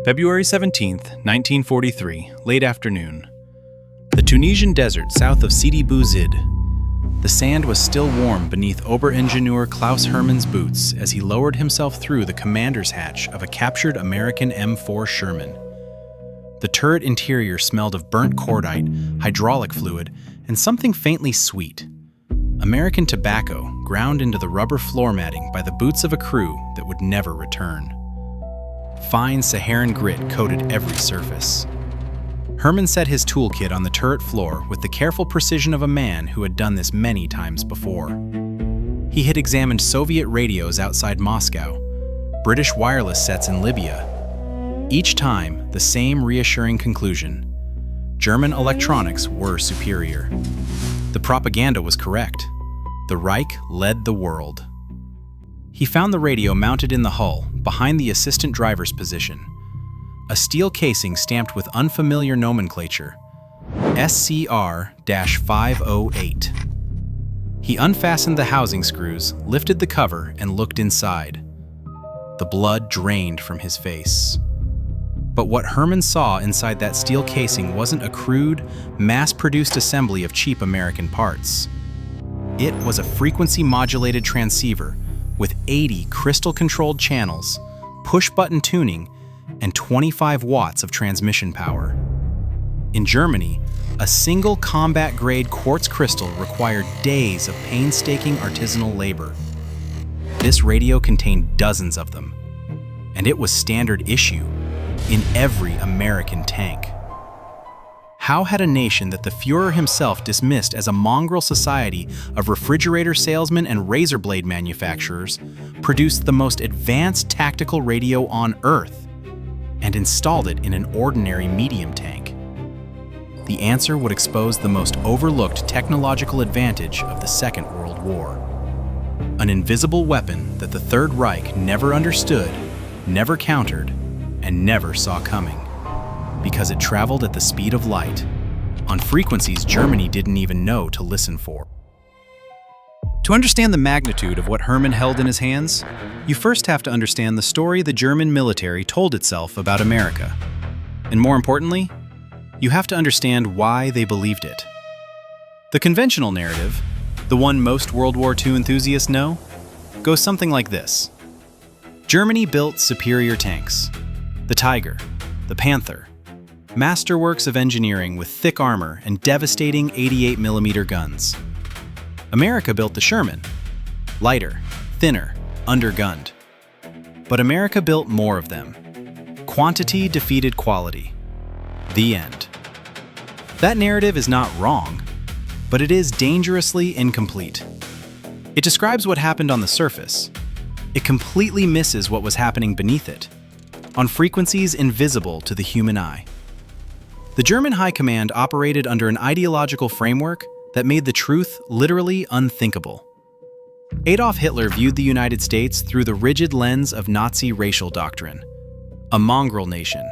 February 17th, 1943, late afternoon. The Tunisian desert south of Sidi Bou Zid. The sand was still warm beneath Oberingenieur Klaus Hermann's boots as he lowered himself through the commander's hatch of a captured American M4 Sherman. The turret interior smelled of burnt cordite, hydraulic fluid, and something faintly sweet. American tobacco ground into the rubber floor matting by the boots of a crew that would never return. Fine Saharan grit coated every surface. Herman set his toolkit on the turret floor with the careful precision of a man who had done this many times before. He had examined Soviet radios outside Moscow, British wireless sets in Libya. Each time, the same reassuring conclusion: German electronics were superior. The propaganda was correct. The Reich led the world. He found the radio mounted in the hull, behind the assistant driver's position. A steel casing stamped with unfamiliar nomenclature, SCR-508. He unfastened the housing screws, lifted the cover, and looked inside. The blood drained from his face. But what Herman saw inside that steel casing wasn't a crude, mass-produced assembly of cheap American parts. It was a frequency-modulated transceiver with 80 crystal-controlled channels, push-button tuning, and 25 watts of transmission power. In Germany, a single combat-grade quartz crystal required days of painstaking artisanal labor. This radio contained dozens of them, and it was standard issue in every American tank. How had a nation that the Führer himself dismissed as a mongrel society of refrigerator salesmen and razor blade manufacturers produced the most advanced tactical radio on Earth and installed it in an ordinary medium tank? The answer would expose the most overlooked technological advantage of the Second World War. An invisible weapon that the Third Reich never understood, never countered, and never saw coming, because it traveled at the speed of light, on frequencies Germany didn't even know to listen for. To understand the magnitude of what Herman held in his hands, you first have to understand the story the German military told itself about America. And more importantly, you have to understand why they believed it. The conventional narrative, the one most World War II enthusiasts know, goes something like this. Germany built superior tanks. The Tiger, the Panther, masterworks of engineering with thick armor and devastating 88mm guns. America built the Sherman, lighter, thinner, undergunned. But America built more of them. Quantity defeated quality. The end. That narrative is not wrong, but it is dangerously incomplete. It describes what happened on the surface. It completely misses what was happening beneath it, on frequencies invisible to the human eye. The German High Command operated under an ideological framework that made the truth literally unthinkable. Adolf Hitler viewed the United States through the rigid lens of Nazi racial doctrine. A mongrel nation,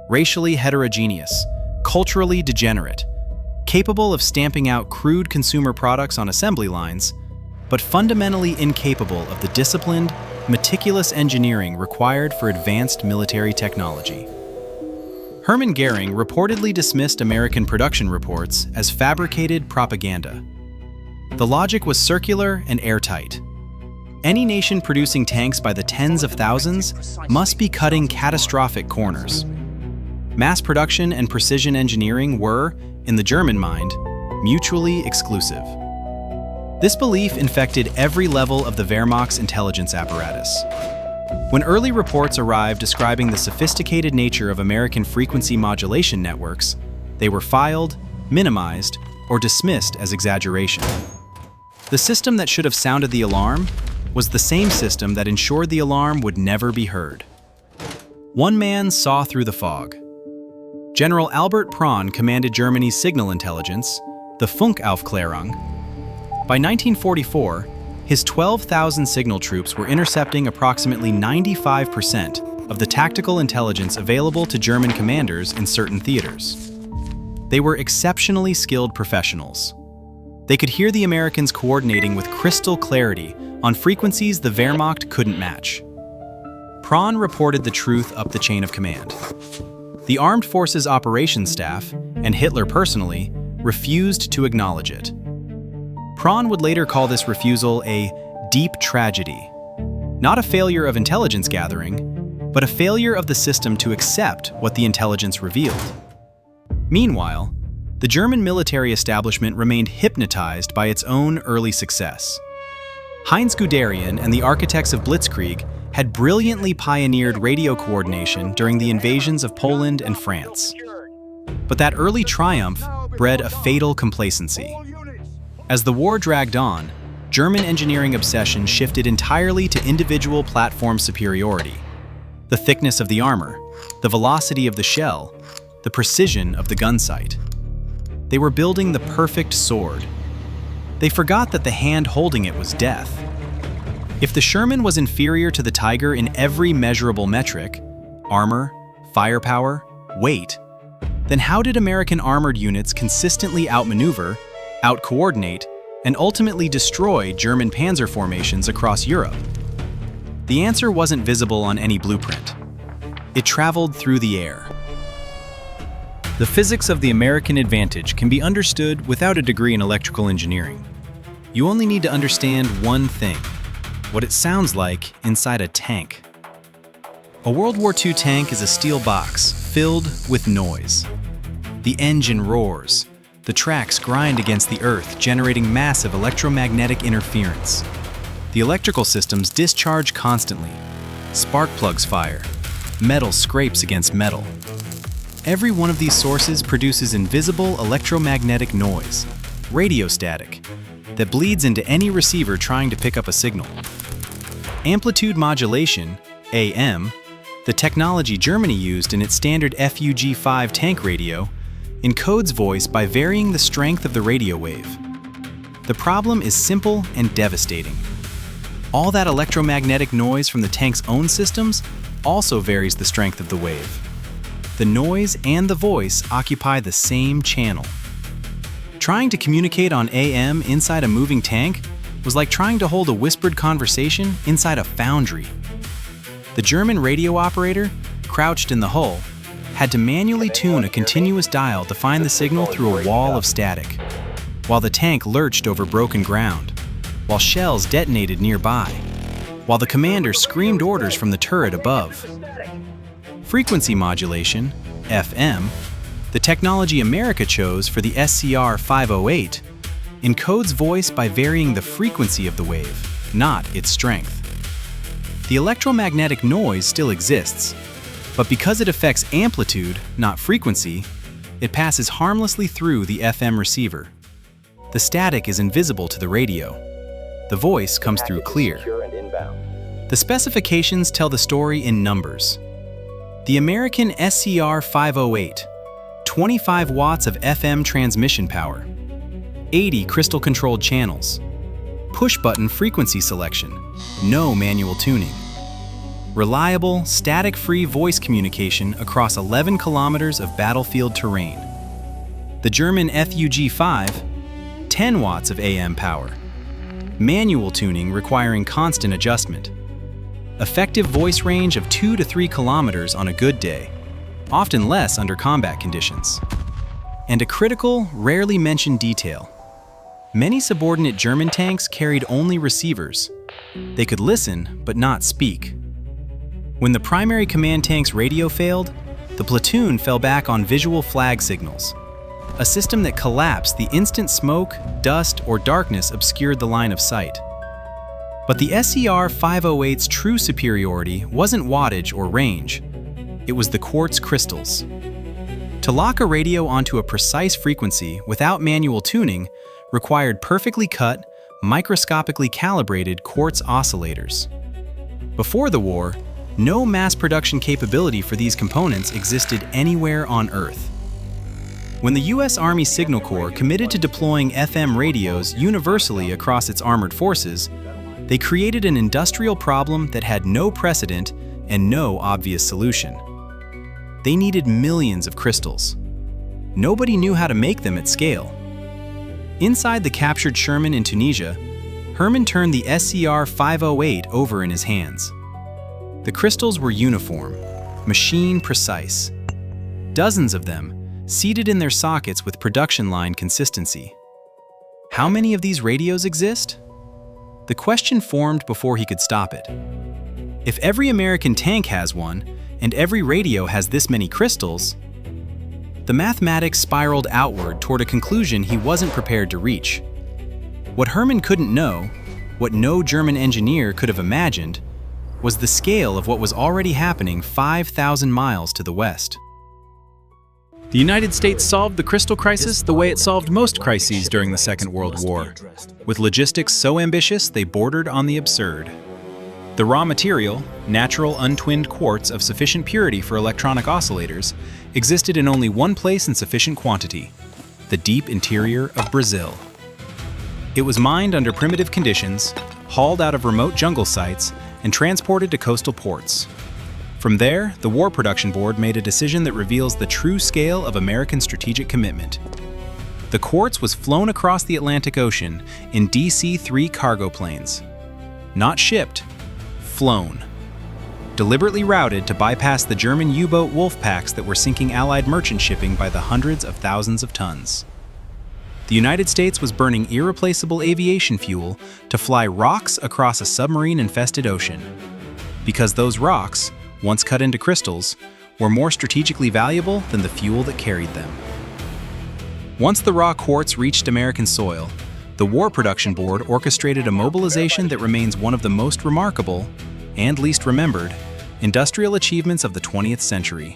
racially heterogeneous, culturally degenerate, capable of stamping out crude consumer products on assembly lines, but fundamentally incapable of the disciplined, meticulous engineering required for advanced military technology. Hermann Goering reportedly dismissed American production reports as fabricated propaganda. The logic was circular and airtight. Any nation producing tanks by the tens of thousands must be cutting catastrophic corners. Mass production and precision engineering were, in the German mind, mutually exclusive. This belief infected every level of the Wehrmacht's intelligence apparatus. When early reports arrived describing the sophisticated nature of American frequency modulation networks, they were filed, minimized, or dismissed as exaggeration. The system that should have sounded the alarm was the same system that ensured the alarm would never be heard. One man saw through the fog. General Albert Prawn commanded Germany's signal intelligence, the Funkaufklärung. By 1944, his 12,000 signal troops were intercepting approximately 95% of the tactical intelligence available to German commanders in certain theaters. They were exceptionally skilled professionals. They could hear the Americans coordinating with crystal clarity on frequencies the Wehrmacht couldn't match. Prawn reported the truth up the chain of command. The Armed Forces Operations Staff, and Hitler personally, refused to acknowledge it. Prawn would later call this refusal a deep tragedy. Not a failure of intelligence gathering, but a failure of the system to accept what the intelligence revealed. Meanwhile, the German military establishment remained hypnotized by its own early success. Heinz Guderian and the architects of Blitzkrieg had brilliantly pioneered radio coordination during the invasions of Poland and France. But that early triumph bred a fatal complacency. As the war dragged on, German engineering obsession shifted entirely to individual platform superiority. The thickness of the armor, the velocity of the shell, the precision of the gun sight. They were building the perfect sword. They forgot that the hand holding it was death. If the Sherman was inferior to the Tiger in every measurable metric, armor, firepower, weight, then how did American armored units consistently outmaneuver, out-coordinate, and ultimately destroy German panzer formations across Europe? The answer wasn't visible on any blueprint. It traveled through the air. The physics of the American advantage can be understood without a degree in electrical engineering. You only need to understand one thing: what it sounds like inside a tank. A World War II tank is a steel box filled with noise. The engine roars. The tracks grind against the earth, generating massive electromagnetic interference. The electrical systems discharge constantly. Spark plugs fire. Metal scrapes against metal. Every one of these sources produces invisible electromagnetic noise, radio static, that bleeds into any receiver trying to pick up a signal. Amplitude modulation, AM, the technology Germany used in its standard FUG-5 tank radio, encodes voice by varying the strength of the radio wave. The problem is simple and devastating. All that electromagnetic noise from the tank's own systems also varies the strength of the wave. The noise and the voice occupy the same channel. Trying to communicate on AM inside a moving tank was like trying to hold a whispered conversation inside a foundry. The German radio operator, crouched in the hull, had to manually tune a continuous dial to find the signal through a wall of static, while the tank lurched over broken ground, while shells detonated nearby, while the commander screamed orders from the turret above. Frequency modulation, FM, the technology America chose for the SCR-508, encodes voice by varying the frequency of the wave, not its strength. The electromagnetic noise still exists, but because it affects amplitude, not frequency, it passes harmlessly through the FM receiver. The static is invisible to the radio. The voice comes through clear. The specifications tell the story in numbers. The American SCR-508, 25 watts of FM transmission power, 80 crystal-controlled channels, push-button frequency selection, no manual tuning, reliable, static-free voice communication across 11 kilometers of battlefield terrain. The German FUG-5, 10 watts of AM power, manual tuning requiring constant adjustment, effective voice range of 2 to 3 kilometers on a good day, often less under combat conditions. And a critical, rarely mentioned detail. Many subordinate German tanks carried only receivers. They could listen, but not speak. When the primary command tank's radio failed, the platoon fell back on visual flag signals, a system that collapsed the instant smoke, dust, or darkness obscured the line of sight. But the SCR-508's true superiority wasn't wattage or range. It was the quartz crystals. To lock a radio onto a precise frequency without manual tuning required perfectly cut, microscopically calibrated quartz oscillators. Before the war, no mass production capability for these components existed anywhere on Earth. When the U.S. Army Signal Corps committed to deploying FM radios universally across its armored forces, they created an industrial problem that had no precedent and no obvious solution. They needed millions of crystals. Nobody knew how to make them at scale. Inside the captured Sherman in Tunisia, Herman turned the SCR-508 over in his hands. The crystals were uniform, machine precise. Dozens of them, seated in their sockets with production line consistency. How many of these radios exist? The question formed before he could stop it. If every American tank has one, and every radio has this many crystals, the mathematics spiraled outward toward a conclusion he wasn't prepared to reach. What Herman couldn't know, what no German engineer could have imagined, was the scale of what was already happening 5,000 miles to the west. The United States solved the crystal crisis the way it solved most crises during the Second World War, with logistics so ambitious they bordered on the absurd. The raw material, natural untwinned quartz of sufficient purity for electronic oscillators, existed in only one place in sufficient quantity: the deep interior of Brazil. It was mined under primitive conditions, hauled out of remote jungle sites, and transported to coastal ports. From there, the War Production Board made a decision that reveals the true scale of American strategic commitment. The quartz was flown across the Atlantic Ocean in DC-3 cargo planes. Not shipped, flown. Deliberately routed to bypass the German U-boat wolf packs that were sinking Allied merchant shipping by the hundreds of thousands of tons. The United States was burning irreplaceable aviation fuel to fly rocks across a submarine-infested ocean. Because those rocks, once cut into crystals, were more strategically valuable than the fuel that carried them. Once the raw quartz reached American soil, the War Production Board orchestrated a mobilization that remains one of the most remarkable, and least remembered, industrial achievements of the 20th century.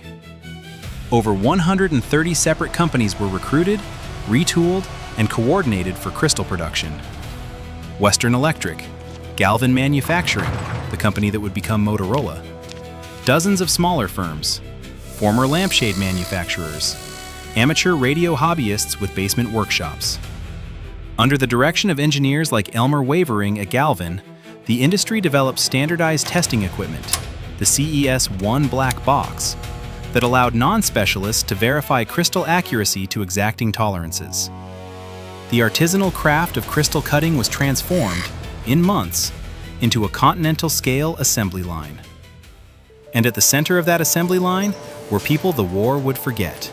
Over 130 separate companies were recruited, retooled, and coordinated for crystal production. Western Electric, Galvin Manufacturing, the company that would become Motorola, dozens of smaller firms, former lampshade manufacturers, amateur radio hobbyists with basement workshops. Under the direction of engineers like Elmer Wavering at Galvin, the industry developed standardized testing equipment, the CES-1 black box, that allowed non-specialists to verify crystal accuracy to exacting tolerances. The artisanal craft of crystal cutting was transformed, in months, into a continental-scale assembly line. And at the center of that assembly line were people the war would forget.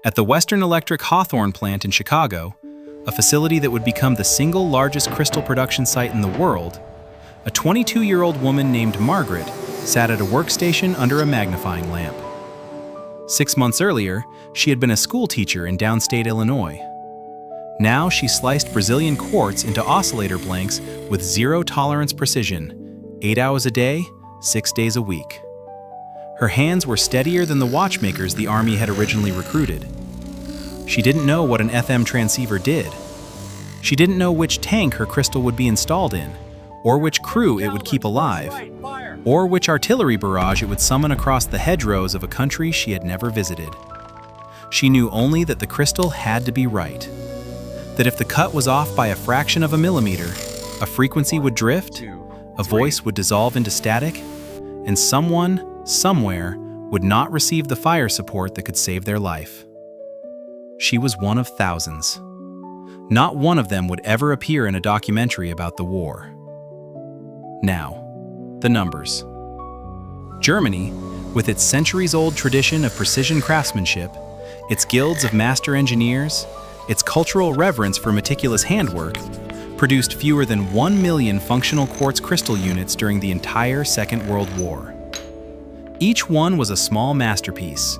At the Western Electric Hawthorne plant in Chicago, a facility that would become the single largest crystal production site in the world, a 22-year-old woman named Margaret sat at a workstation under a magnifying lamp. 6 months earlier, she had been a school teacher in downstate Illinois. Now she sliced Brazilian quartz into oscillator blanks with zero-tolerance precision, 8 hours a day, 6 days a week. Her hands were steadier than the watchmakers the Army had originally recruited. She didn't know what an FM transceiver did. She didn't know which tank her crystal would be installed in, or which crew it would keep alive, or which artillery barrage it would summon across the hedgerows of a country she had never visited. She knew only that the crystal had to be right. That if the cut was off by a fraction of a millimeter, a frequency would drift, a voice would dissolve into static, and someone, somewhere, would not receive the fire support that could save their life. She was one of thousands. Not one of them would ever appear in a documentary about the war. Now, the numbers. Germany, with its centuries-old tradition of precision craftsmanship, its guilds of master engineers, its cultural reverence for meticulous handwork, produced fewer than 1 million functional quartz crystal units during the entire Second World War. Each one was a small masterpiece,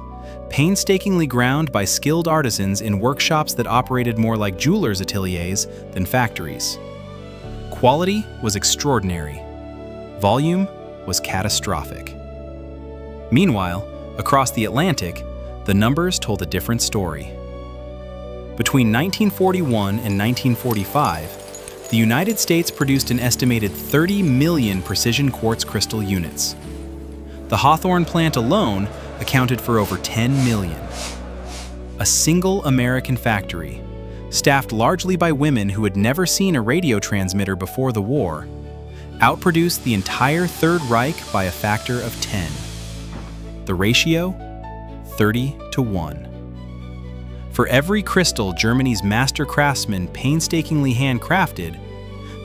painstakingly ground by skilled artisans in workshops that operated more like jewelers' ateliers than factories. Quality was extraordinary. Volume was catastrophic. Meanwhile, across the Atlantic, the numbers told a different story. Between 1941 and 1945, the United States produced an estimated 30 million precision quartz crystal units. The Hawthorne plant alone accounted for over 10 million. A single American factory, staffed largely by women who had never seen a radio transmitter before the war, outproduced the entire Third Reich by a factor of 10. The ratio? 30-1. For every crystal Germany's master craftsmen painstakingly handcrafted,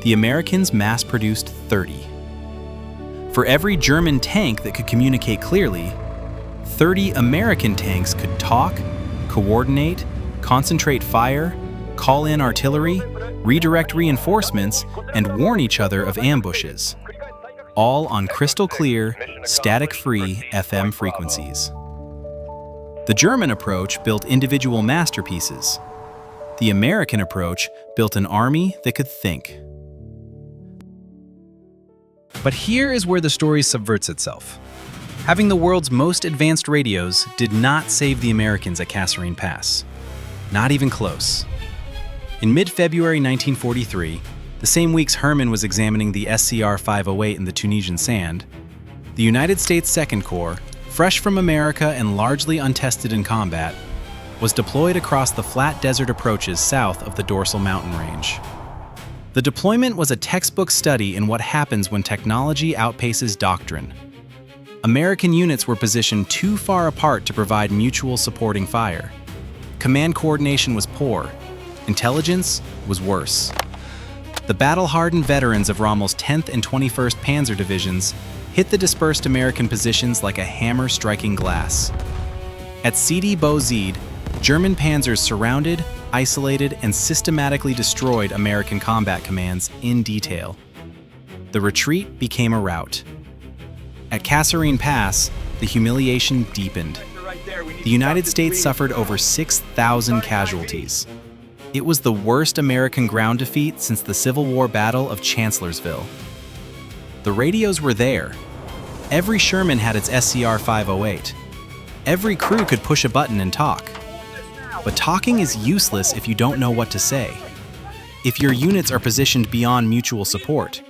the Americans mass-produced 30. For every German tank that could communicate clearly, 30 American tanks could talk, coordinate, concentrate fire, call in artillery, redirect reinforcements, and warn each other of ambushes, all on crystal-clear, static-free FM frequencies. The German approach built individual masterpieces. The American approach built an army that could think. But here is where the story subverts itself. Having the world's most advanced radios did not save the Americans at Kasserine Pass. Not even close. In mid-February 1943, the same week Sherman was examining the SCR-508 in the Tunisian sand, the United States Second Corps, fresh from America and largely untested in combat, was deployed across the flat desert approaches south of the dorsal mountain range. The deployment was a textbook study in what happens when technology outpaces doctrine. American units were positioned too far apart to provide mutual supporting fire. Command coordination was poor. Intelligence was worse. The battle-hardened veterans of Rommel's 10th and 21st Panzer Divisions hit the dispersed American positions like a hammer striking glass. At Sidi Bouzid, German panzers surrounded, isolated, and systematically destroyed American combat commands in detail. The retreat became a rout. At Kasserine Pass, the humiliation deepened. The United States suffered over 6,000 casualties. It was the worst American ground defeat since the Civil War Battle of Chancellorsville. The radios were there. Every Sherman had its SCR-508. Every crew could push a button and talk. But talking is useless if you don't know what to say. If your units are positioned beyond mutual support.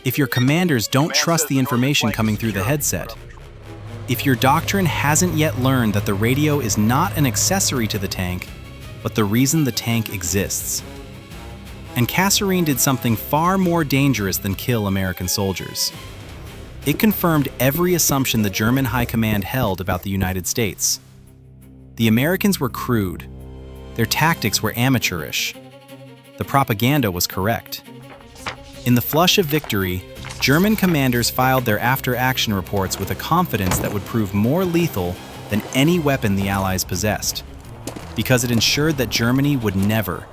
If your commanders don't trust the information coming through the headset. If your doctrine hasn't yet learned that the radio is not an accessory to the tank, but the reason the tank exists. And Kasserine did something far more dangerous than kill American soldiers. It confirmed every assumption the German High Command held about the United States. The Americans were crude. Their tactics were amateurish. The propaganda was correct. In the flush of victory, German commanders filed their after-action reports with a confidence that would prove more lethal than any weapon the Allies possessed, because it ensured that Germany would never,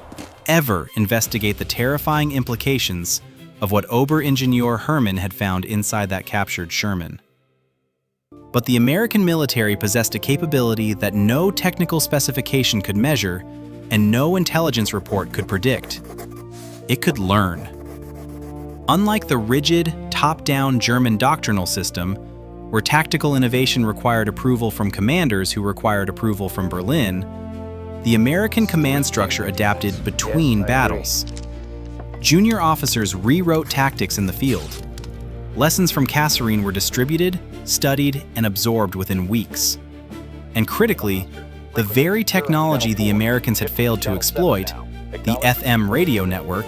ever investigate the terrifying implications of what Oberingenieur Hermann had found inside that captured Sherman. But the American military possessed a capability that no technical specification could measure and no intelligence report could predict. It could learn. Unlike the rigid, top-down German doctrinal system, where tactical innovation required approval from commanders who required approval from Berlin, the American command structure adapted between battles. Junior officers rewrote tactics in the field. Lessons from Kasserine were distributed, studied, and absorbed within weeks. And critically, the very technology the Americans had failed to exploit, the FM radio network,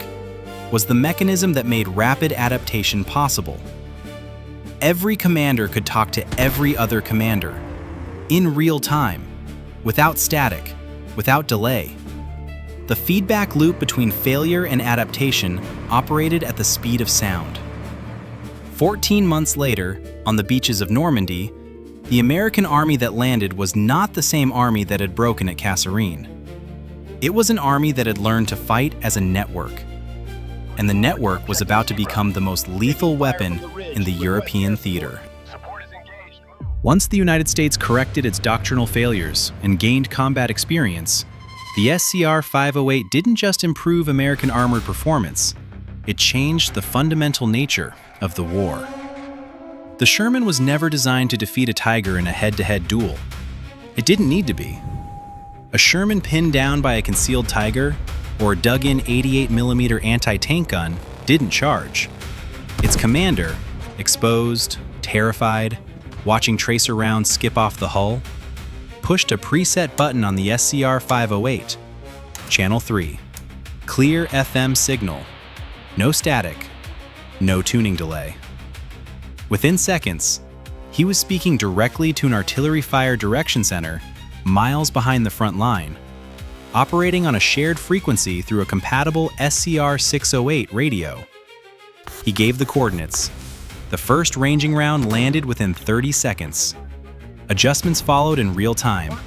was the mechanism that made rapid adaptation possible. Every commander could talk to every other commander, in real time, without static, without delay. The feedback loop between failure and adaptation operated at the speed of sound. 14 months later, on the beaches of Normandy, the American army that landed was not the same army that had broken at Kasserine. It was an army that had learned to fight as a network. And the network was about to become the most lethal weapon in the European theater. Once the United States corrected its doctrinal failures and gained combat experience, the SCR-508 didn't just improve American armored performance, it changed the fundamental nature of the war. The Sherman was never designed to defeat a Tiger in a head-to-head duel. It didn't need to be. A Sherman pinned down by a concealed Tiger or a dug-in 88mm anti-tank gun didn't charge. Its commander, exposed, terrified, watching tracer rounds skip off the hull, pushed a preset button on the SCR-508, Channel 3, clear FM signal, no static, no tuning delay. Within seconds, he was speaking directly to an artillery fire direction center miles behind the front line, operating on a shared frequency through a compatible SCR-608 radio. He gave the coordinates. The The first ranging round landed within 30 seconds. Adjustments followed in real time.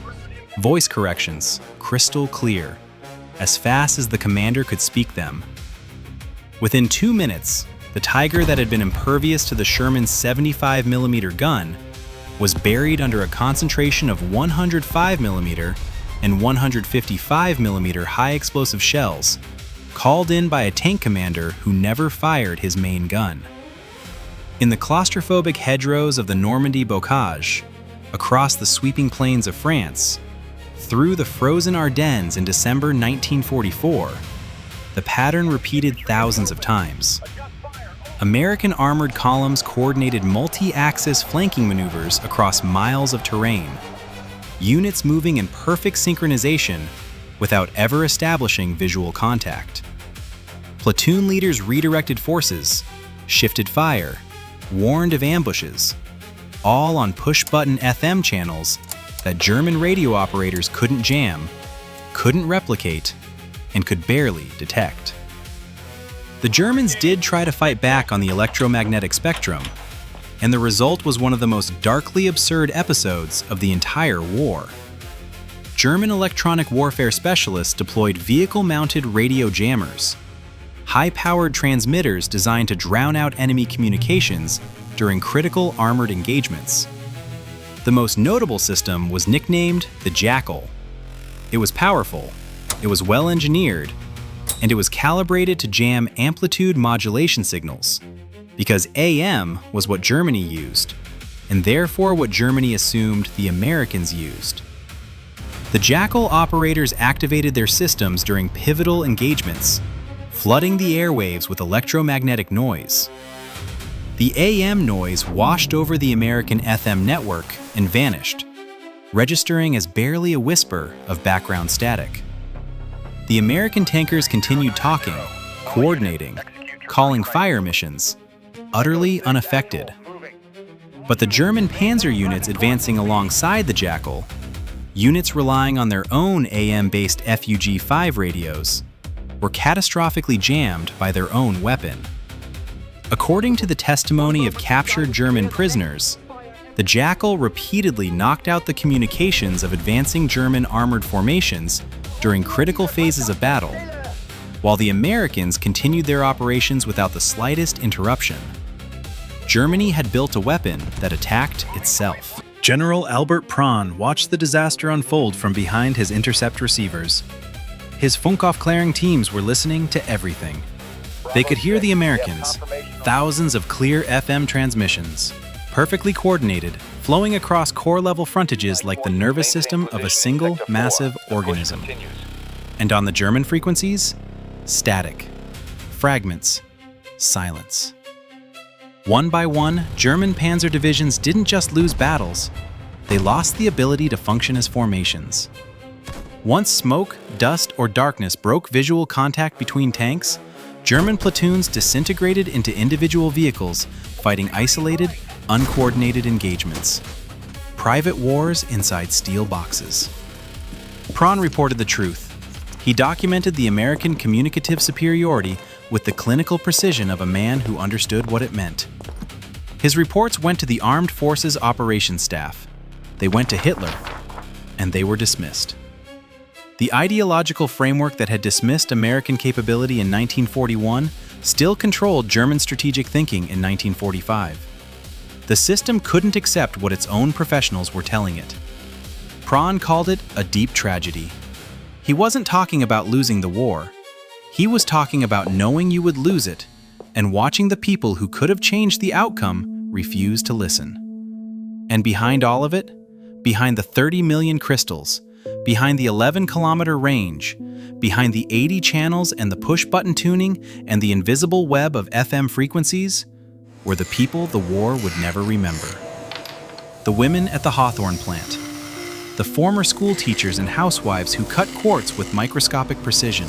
Voice corrections, crystal clear, as fast as the commander could speak them. Within 2 minutes, the Tiger that had been impervious to the Sherman's 75mm gun was buried under a concentration of 105mm and 155mm high-explosive shells, called in by a tank commander who never fired his main gun. In the claustrophobic hedgerows of the Normandy bocage, across the sweeping plains of France, through the frozen Ardennes in December 1944, the pattern repeated thousands of times. American armored columns coordinated multi-axis flanking maneuvers across miles of terrain, units moving in perfect synchronization without ever establishing visual contact. Platoon leaders redirected forces, shifted fire, warned of ambushes, all on push-button FM channels that German radio operators couldn't jam, couldn't replicate, and could barely detect. The Germans did try to fight back on the electromagnetic spectrum, and the result was one of the most darkly absurd episodes of the entire war. German electronic warfare specialists deployed vehicle-mounted radio jammers, high-powered transmitters designed to drown out enemy communications during critical armored engagements. The most notable system was nicknamed the Jackal. It was powerful, it was well-engineered, and it was calibrated to jam amplitude modulation signals, because AM was what Germany used, and therefore what Germany assumed the Americans used. The Jackal operators activated their systems during pivotal engagements, flooding the airwaves with electromagnetic noise. The AM noise washed over the American FM network and vanished, registering as barely a whisper of background static. The American tankers continued talking, coordinating, calling fire missions, utterly unaffected. But the German panzer units advancing alongside the Jackal, units relying on their own AM-based FUG-5 radios, were catastrophically jammed by their own weapon. According to the testimony of captured German prisoners, the Jackal repeatedly knocked out the communications of advancing German armored formations during critical phases of battle, while the Americans continued their operations without the slightest interruption. Germany had built a weapon that attacked itself. General Albert Prawn watched the disaster unfold from behind his intercept receivers. His Funkaufklärung teams were listening to everything. They could hear the Americans, thousands of clear FM transmissions, perfectly coordinated, flowing across core-level frontages like the nervous system of a single, massive organism. And on the German frequencies, static, fragments, silence. One by one, German panzer divisions didn't just lose battles, they lost the ability to function as formations. Once smoke, dust, or darkness broke visual contact between tanks, German platoons disintegrated into individual vehicles, fighting isolated, uncoordinated engagements. Private wars inside steel boxes. Prawn reported the truth. He documented the American communicative superiority with the clinical precision of a man who understood what it meant. His reports went to the Armed Forces Operations Staff. They went to Hitler, and they were dismissed. The ideological framework that had dismissed American capability in 1941 still controlled German strategic thinking in 1945. The system couldn't accept what its own professionals were telling it. Prawn called it a deep tragedy. He wasn't talking about losing the war. He was talking about knowing you would lose it and watching the people who could have changed the outcome refuse to listen. And behind all of it, behind the 30 million crystals, behind the 11-kilometer range, behind the 80 channels and the push-button tuning and the invisible web of FM frequencies, were the people the war would never remember. The women at the Hawthorne plant, the former school teachers and housewives who cut quartz with microscopic precision,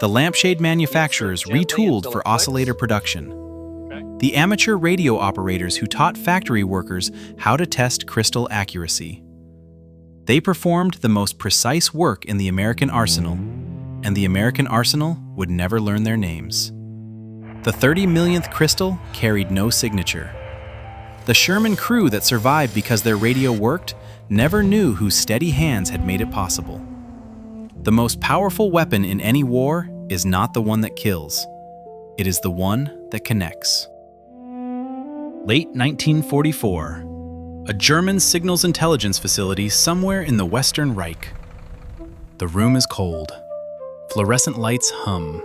the lampshade manufacturers retooled for oscillator production, the amateur radio operators who taught factory workers how to test crystal accuracy. They performed the most precise work in the American arsenal, and the American arsenal would never learn their names. The 30 millionth crystal carried no signature. The Sherman crew that survived because their radio worked never knew whose steady hands had made it possible. The most powerful weapon in any war is not the one that kills. It is the one that connects. Late 1944. A German signals intelligence facility somewhere in the Western Reich. The room is cold. Fluorescent lights hum.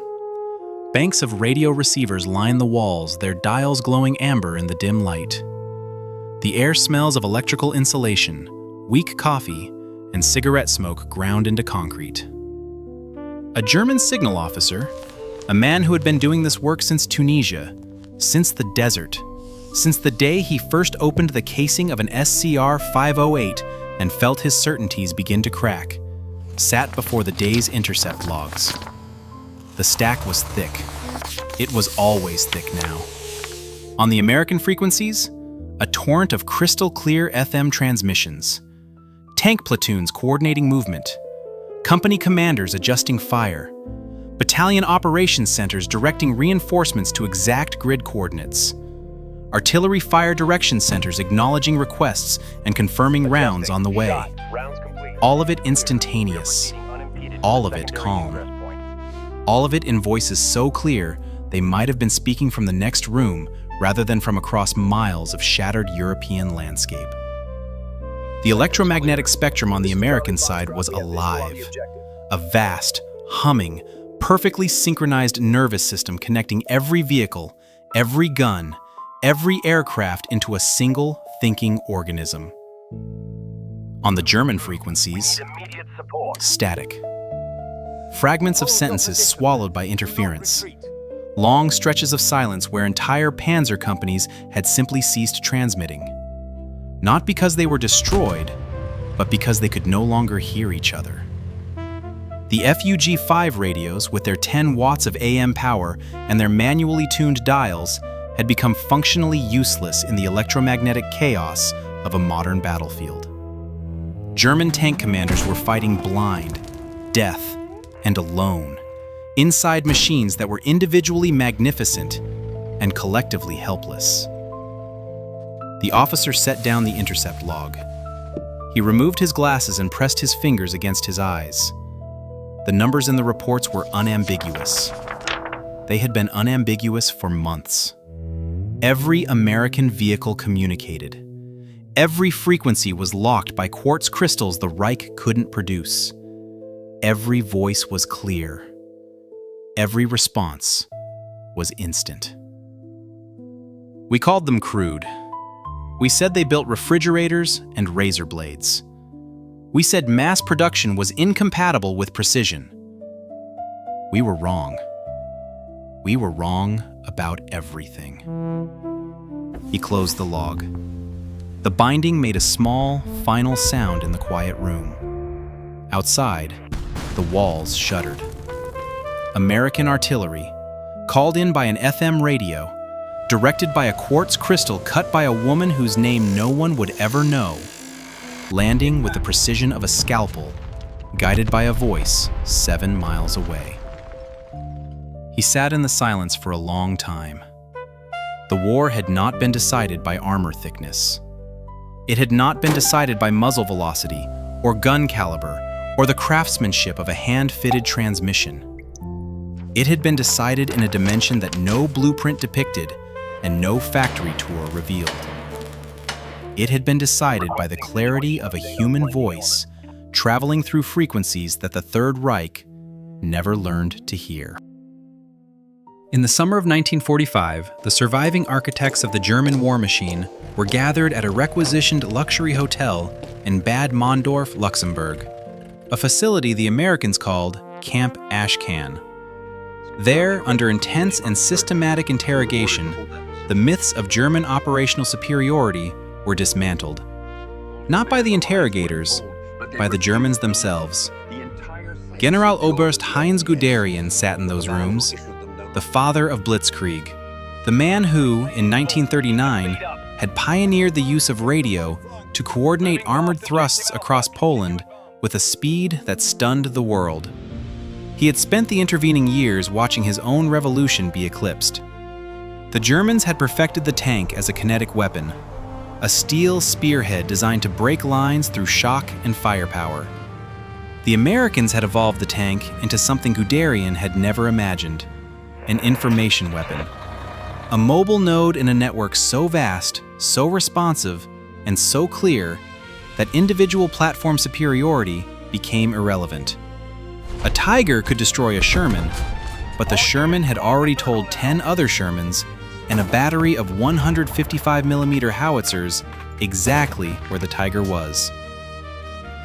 Banks of radio receivers line the walls, their dials glowing amber in the dim light. The air smells of electrical insulation, weak coffee, and cigarette smoke ground into concrete. A German signal officer, a man who had been doing this work since Tunisia, since the desert, since the day he first opened the casing of an SCR-508 and felt his certainties begin to crack, sat before the day's intercept logs. The stack was thick. It was always thick now. On the American frequencies, a torrent of crystal-clear FM transmissions. Tank platoons coordinating movement. Company commanders adjusting fire. Battalion operations centers directing reinforcements to exact grid coordinates. Artillery fire direction centers acknowledging requests and confirming rounds on the way. All of it instantaneous. All of it calm. All of it in voices so clear they might have been speaking from the next room rather than from across miles of shattered European landscape. The electromagnetic spectrum on the American side was alive. A vast, humming, perfectly synchronized nervous system connecting every vehicle, every gun, every aircraft into a single thinking organism. On the German frequencies, static. Fragments of sentences swallowed by interference. Long stretches of silence where entire panzer companies had simply ceased transmitting. Not because they were destroyed, but because they could no longer hear each other. The FUG-5 radios, with their 10 watts of AM power and their manually tuned dials, had become functionally useless in the electromagnetic chaos of a modern battlefield. German tank commanders were fighting blind, deaf, and alone, inside machines that were individually magnificent and collectively helpless. The officer set down the intercept log. He removed his glasses and pressed his fingers against his eyes. The numbers in the reports were unambiguous. They had been unambiguous for months. Every American vehicle communicated. Every frequency was locked by quartz crystals the Reich couldn't produce. Every voice was clear. Every response was instant. We called them crude. We said they built refrigerators and razor blades. We said mass production was incompatible with precision. We were wrong. We were wrong about everything. He closed the log. The binding made a small, final sound in the quiet room. Outside, the walls shuddered. American artillery, called in by an FM radio, directed by a quartz crystal cut by a woman whose name no one would ever know, landing with the precision of a scalpel, guided by a voice 7 miles away. He sat in the silence for a long time. The war had not been decided by armor thickness. It had not been decided by muzzle velocity, or gun caliber, or the craftsmanship of a hand-fitted transmission. It had been decided in a dimension that no blueprint depicted and no factory tour revealed. It had been decided by the clarity of a human voice traveling through frequencies that the Third Reich never learned to hear. In the summer of 1945, the surviving architects of the German war machine were gathered at a requisitioned luxury hotel in Bad Mondorf, Luxembourg, a facility the Americans called Camp Ashcan. There, under intense and systematic interrogation, the myths of German operational superiority were dismantled. Not by the interrogators, by the Germans themselves. Generaloberst Heinz Guderian sat in those rooms, the father of Blitzkrieg, the man who, in 1939, had pioneered the use of radio to coordinate armored thrusts across Poland with a speed that stunned the world. He had spent the intervening years watching his own revolution be eclipsed. The Germans had perfected the tank as a kinetic weapon, a steel spearhead designed to break lines through shock and firepower. The Americans had evolved the tank into something Guderian had never imagined, an information weapon. A mobile node in a network so vast, so responsive, and so clear that individual platform superiority became irrelevant. A Tiger could destroy a Sherman, but the Sherman had already told 10 other Shermans and a battery of 155mm howitzers exactly where the Tiger was.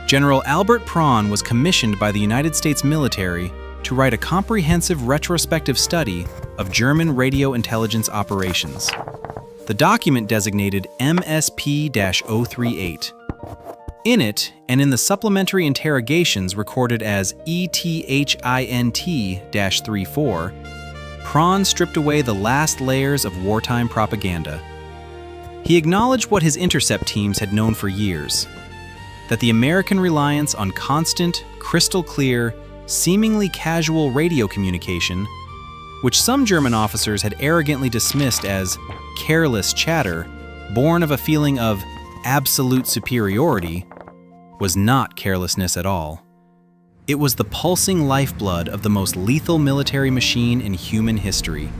General Albert Prawn was commissioned by the United States military to write a comprehensive retrospective study of German radio intelligence operations. The document designated MSP-038. In it, and in the supplementary interrogations recorded as ETHINT-34, Prawn stripped away the last layers of wartime propaganda. He acknowledged what his intercept teams had known for years, that the American reliance on constant, crystal clear, seemingly casual radio communication, which some German officers had arrogantly dismissed as careless chatter, born of a feeling of absolute superiority, was not carelessness at all. It was the pulsing lifeblood of the most lethal military machine in human history.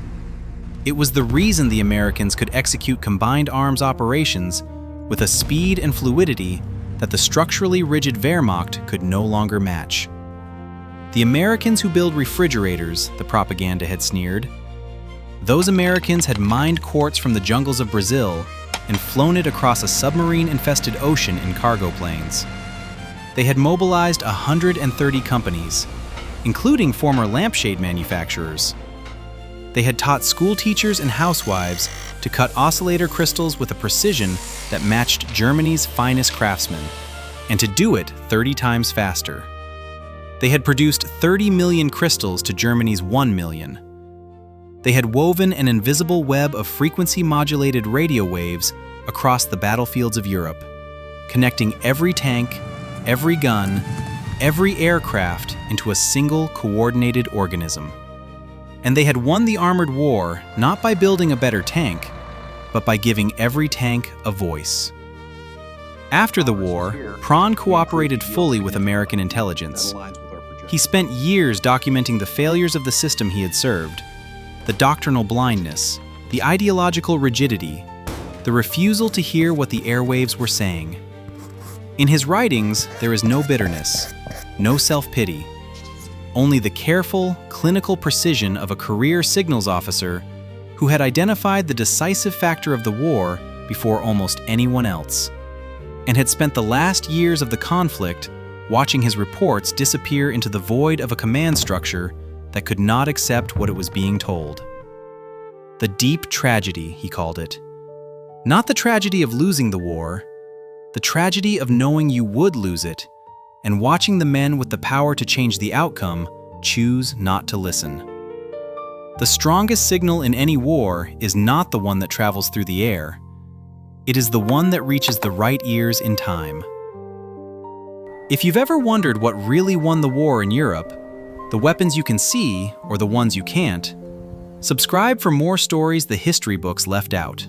It was the reason the Americans could execute combined arms operations with a speed and fluidity that the structurally rigid Wehrmacht could no longer match. The Americans who build refrigerators, the propaganda had sneered. Those Americans had mined quartz from the jungles of Brazil and flown it across a submarine-infested ocean in cargo planes. They had mobilized 130 companies, including former lampshade manufacturers. They had taught school teachers and housewives to cut oscillator crystals with a precision that matched Germany's finest craftsmen, and to do it 30 times faster. They had produced 30 million crystals to Germany's 1 million. They had woven an invisible web of frequency-modulated radio waves across the battlefields of Europe, connecting every tank, every gun, every aircraft into a single coordinated organism. And they had won the armored war not by building a better tank, but by giving every tank a voice. After the war, Prawn cooperated fully with American intelligence. He spent years documenting the failures of the system he had served, the doctrinal blindness, the ideological rigidity, the refusal to hear what the airwaves were saying. In his writings, there is no bitterness, no self-pity, only the careful, clinical precision of a career signals officer who had identified the decisive factor of the war before almost anyone else, and had spent the last years of the conflict watching his reports disappear into the void of a command structure that could not accept what it was being told. The deep tragedy, he called it. Not the tragedy of losing the war, the tragedy of knowing you would lose it, and watching the men with the power to change the outcome choose not to listen. The strongest signal in any war is not the one that travels through the air. It is the one that reaches the right ears in time. If you've ever wondered what really won the war in Europe, the weapons you can see or the ones you can't, subscribe for more stories the history books left out.